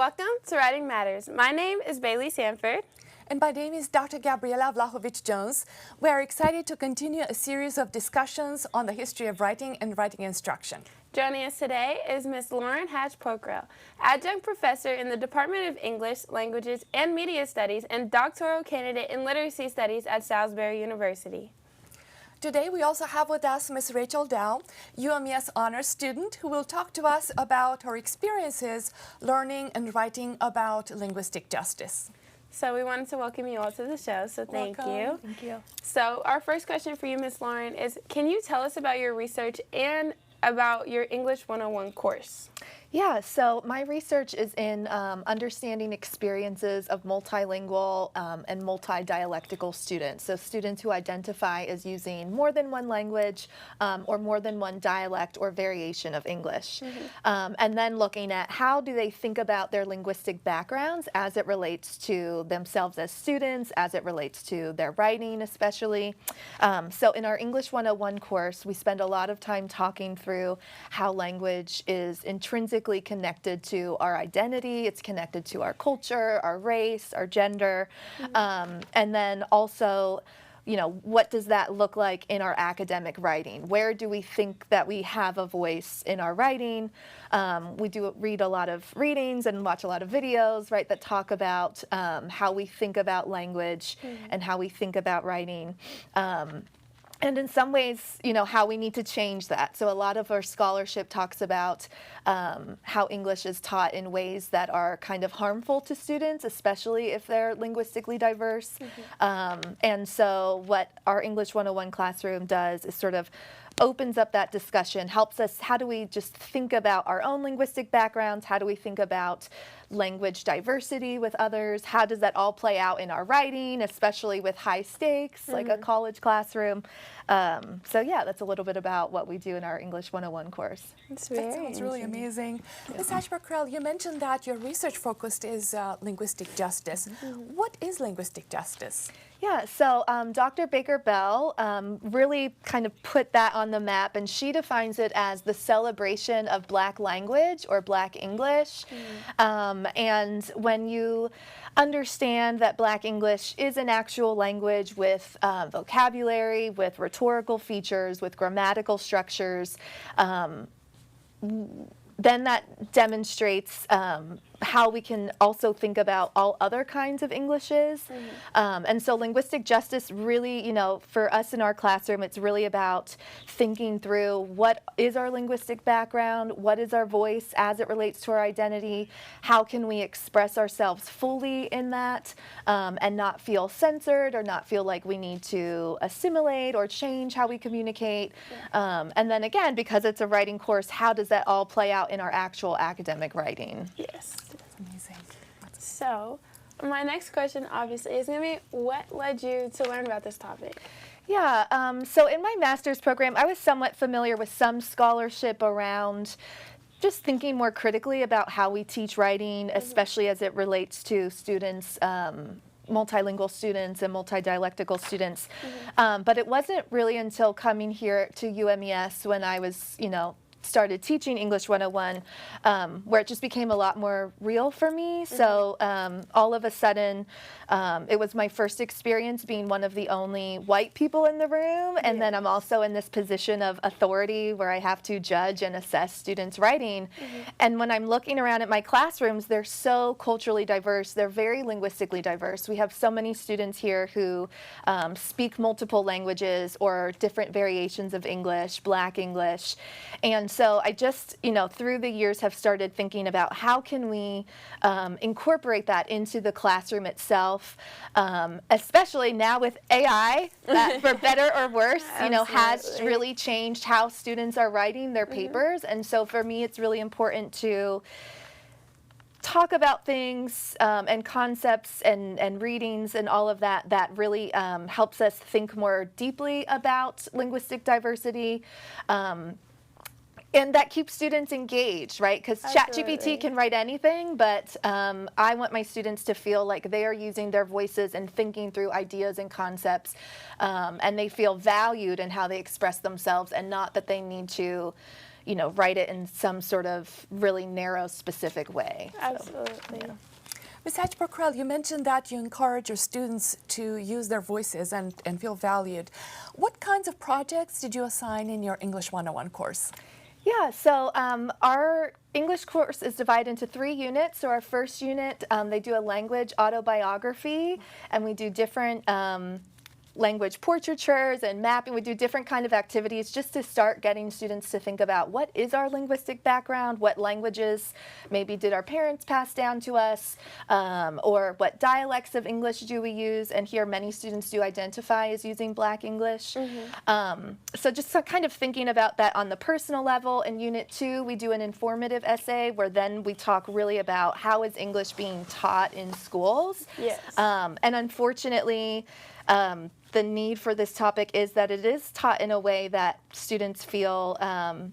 Welcome to Writing Matters. My name is Bailey Sanford. And my name is Dr. Gabriela Vlahovic-Jones. We are excited to continue a series of discussions on the history of writing and writing instruction. Joining us today is Ms. Lauren Hatch-Pokhrel, Adjunct Professor in the Department of English, Languages, and Media Studies and Doctoral Candidate in Literacy Studies at Salisbury University. Today we also have with us Ms. Rachel Dow, UMES honors student, who will talk to us about her experiences learning and writing about linguistic justice. So we wanted to welcome you all to the show, so thank you. Thank you. So our first question for you, Ms. Lauren, is can you tell us about your research and about your English 101 course? Yeah, so my research is in understanding experiences of multilingual and multi-dialectical students. So students who identify as using more than one language or more than one dialect or variation of English. And then looking at how do they think about their linguistic backgrounds as it relates to themselves as students, as it relates to their writing especially. So in our English 101 course, we spend a lot of time talking through how language is intrinsically connected to our identity, it's connected to our culture, our race, our gender, and then also, you know, what does that look like in our academic writing? Where do we think that we have a voice in our writing? We do read a lot of readings and watch a lot of videos, right, that talk about how we think about language and how we think about writing. And in some ways, you know, how we need to change that. So a lot of our scholarship talks about how English is taught in ways that are kind of harmful to students, especially if they're linguistically diverse. And so what our English 101 classroom does is sort of opens up that discussion, helps us, how do we just think about our own linguistic backgrounds? How do we think about language diversity with others? How does that all play out in our writing, especially with high stakes, like a college classroom? So yeah, that's a little bit about what we do in our English 101 course. That sounds really amazing. Ms. Hatch-Pokhrel, you mentioned that your research focused is linguistic justice. What is linguistic justice? Yeah, so Dr. Baker Bell really kind of put that on the map, and she defines it as the celebration of Black language or Black English. And when you understand that Black English is an actual language with vocabulary, with rhetorical features, with grammatical structures, then that demonstrates how we can also think about all other kinds of Englishes. And so linguistic justice really, you know, for us in our classroom, it's really about thinking through what is our linguistic background, what is our voice as it relates to our identity, how can we express ourselves fully in that and not feel censored or not feel like we need to assimilate or change how we communicate. And then again, because it's a writing course, how does that all play out in our actual academic writing? Yes. That's amazing. So my next question obviously is going to be, what led you to learn about this topic? Yeah, so in my master's program, I was somewhat familiar with some scholarship around just thinking more critically about how we teach writing, especially as it relates to students, multilingual students and multidialectical students. But it wasn't really until coming here to UMES when I was, you know, started teaching English 101 where it just became a lot more real for me. So all of a sudden it was my first experience being one of the only white people in the room, and then I'm also in this position of authority where I have to judge and assess students' writing. And when I'm looking around at my classrooms, they're so culturally diverse, they're very linguistically diverse. We have so many students here who speak multiple languages or different variations of English, Black English. And so I just, you know, through the years have started thinking about how can we incorporate that into the classroom itself, especially now with AI, that for better or worse, you know, has really changed how students are writing their papers. And so for me, it's really important to talk about things and concepts and readings and all of that that really helps us think more deeply about linguistic diversity. And that keeps students engaged, right? Because ChatGPT can write anything, but I want my students to feel like they are using their voices and thinking through ideas and concepts, and they feel valued in how they express themselves, and not that they need to, write it in some sort of really narrow, specific way. Absolutely. So, Ms. Hatch-Pokhrel, you mentioned that you encourage your students to use their voices and feel valued. What kinds of projects did you assign in your English 101 course? Yeah, so our English course is divided into 3 units. So our first unit, they do a language autobiography, and we do different language portraitures and mapping. We do different kind of activities just to start getting students to think about what is our linguistic background, what languages maybe did our parents pass down to us, or what dialects of English do we use. And here many students do identify as using Black English. So just kind of thinking about that on the personal level. In Unit 2, we do an informative essay where then we talk really about how is English being taught in schools. Yes. And unfortunately, the need for this topic is that it is taught in a way that students feel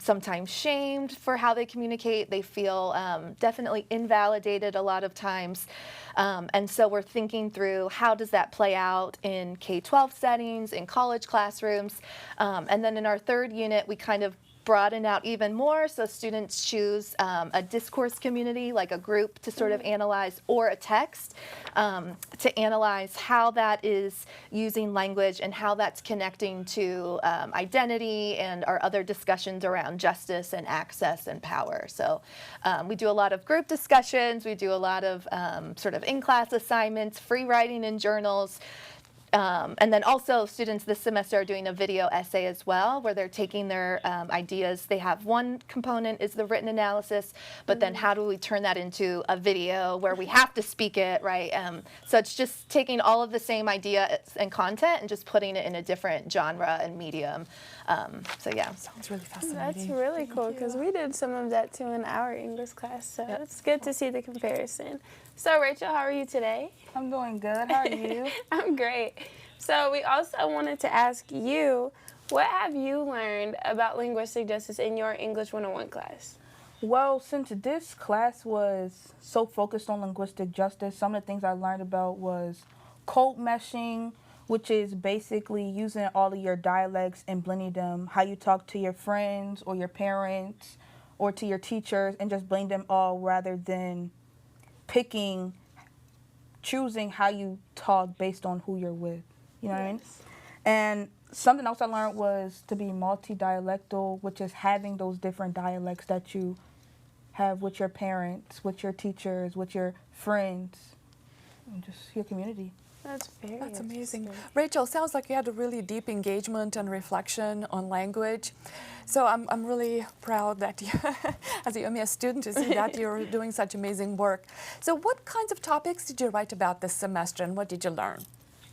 sometimes shamed for how they communicate. They feel definitely invalidated a lot of times. And so we're thinking through how does that play out in K-12 settings, in college classrooms. And then in our third unit, we kind of broaden out even more, so students choose a discourse community, like a group to sort of analyze, or a text to analyze how that is using language and how that's connecting to identity and our other discussions around justice and access and power. So we do a lot of group discussions, we do a lot of sort of in-class assignments, free writing in journals. And then also students this semester are doing a video essay as well, where they're taking their ideas. They have one component is the written analysis, but then how do we turn that into a video where we have to speak it, right? So it's just taking all of the same idea and content and just putting it in a different genre and medium. So yeah. Sounds really fascinating. That's really cool because we did some of that too in our English class, so it's good to see the comparison. So Rachel, how are you today? I'm doing good. How are you? I'm great. So we also wanted to ask you, what have you learned about linguistic justice in your English 101 class? Well, since this class was so focused on linguistic justice, some of the things I learned about was code meshing, which is basically using all of your dialects and blending them, how you talk to your friends or your parents or to your teachers, and just blend them all rather than choosing how you talk based on who you're with. You know what I mean? And something else I learned was to be multi-dialectal, which is having those different dialects that you have with your parents, with your teachers, with your friends, and just your community. That's amazing. Rachel, sounds like you had a really deep engagement and reflection on language. So I'm really proud that you, as a UMES student, to see that you're doing such amazing work. So what kinds of topics did you write about this semester, and what did you learn?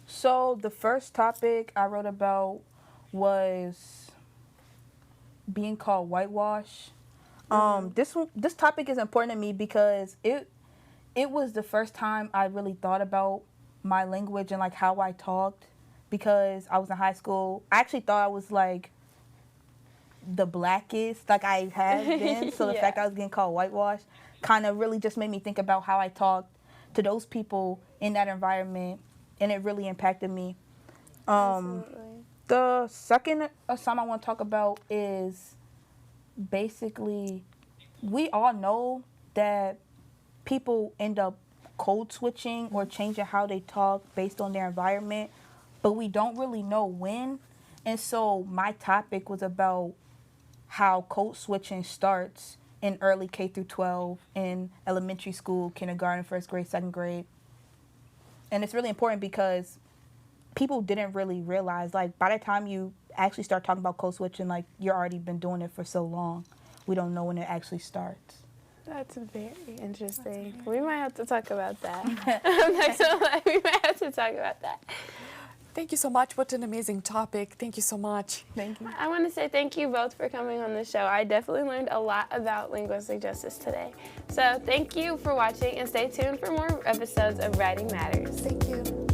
So the first topic I wrote about was being called whitewash. This topic is important to me because it was the first time I really thought about my language and like how I talked, because I was in high school. I actually thought I was like the blackest like I have been. So the fact I was getting called whitewash kind of really just made me think about how I talked to those people in that environment, and it really impacted me. The second assignment I want to talk about is basically, we all know that people end up code switching or changing how they talk based on their environment, but we don't really know when. And so my topic was about how code switching starts in early K through 12, in elementary school, kindergarten, first grade, second grade. And it's really important because people didn't really realize, like, by the time you actually start talking about code switching, like, you're already been doing it for so long. We don't know when it actually starts. That's very interesting. We might have to talk about that. We might have to talk about that. Thank you so much. What an amazing topic. Thank you so much. Thank you. I want to say thank you both for coming on the show. I definitely learned a lot about linguistic justice today. So thank you for watching, and stay tuned for more episodes of Writing Matters. Thank you.